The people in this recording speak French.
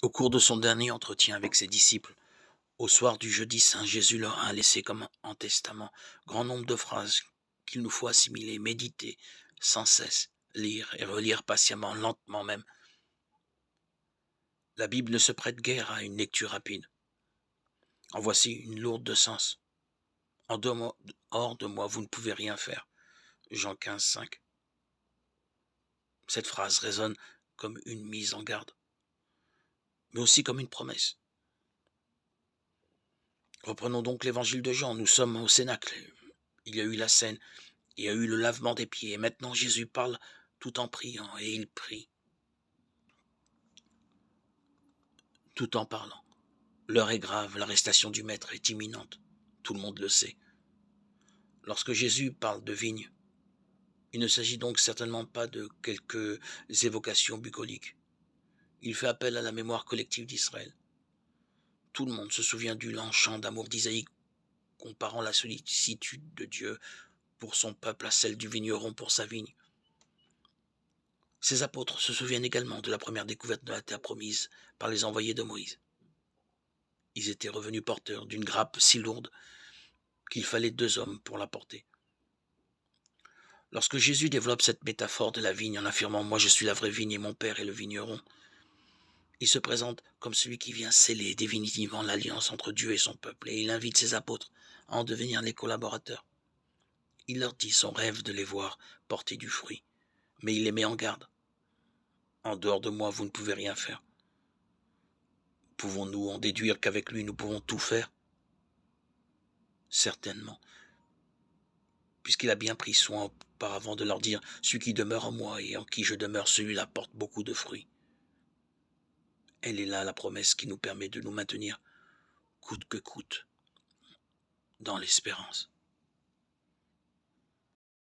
Au cours de son dernier entretien avec ses disciples, au soir du jeudi saint, Jésus leur a laissé comme en testament grand nombre de phrases qu'il nous faut assimiler, méditer sans cesse, lire et relire patiemment, lentement même. La Bible ne se prête guère à une lecture rapide. En voici une lourde de sens. Hors de moi, vous ne pouvez rien faire. Jean 15, 5. Cette phrase résonne comme une mise en garde, mais aussi comme une promesse. Reprenons donc l'évangile de Jean. Nous sommes au Cénacle. Il y a eu la scène, il y a eu le lavement des pieds. Et maintenant, Jésus parle tout en priant, et il prie tout en parlant. L'heure est grave, l'arrestation du maître est imminente. Tout le monde le sait. Lorsque Jésus parle de vigne, il ne s'agit donc certainement pas de quelques évocations bucoliques. Il fait appel à la mémoire collective d'Israël. Tout le monde se souvient du lent chant d'amour d'Isaïe comparant la sollicitude de Dieu pour son peuple à celle du vigneron pour sa vigne. Ces apôtres se souviennent également de la première découverte de la terre promise par les envoyés de Moïse. Ils étaient revenus porteurs d'une grappe si lourde qu'il fallait 2 hommes pour la porter. Lorsque Jésus développe cette métaphore de la vigne en affirmant « Moi je suis la vraie vigne et mon Père est le vigneron », il se présente comme celui qui vient sceller définitivement l'alliance entre Dieu et son peuple, et il invite ses apôtres à en devenir les collaborateurs. Il leur dit son rêve de les voir porter du fruit, mais il les met en garde. En dehors de moi, vous ne pouvez rien faire. Pouvons-nous en déduire qu'avec lui nous pouvons tout faire? Certainement, puisqu'il a bien pris soin auparavant de leur dire « Celui qui demeure en moi et en qui je demeure, celui-là porte beaucoup de fruits ». Elle est là la promesse qui nous permet de nous maintenir, coûte que coûte, dans l'espérance.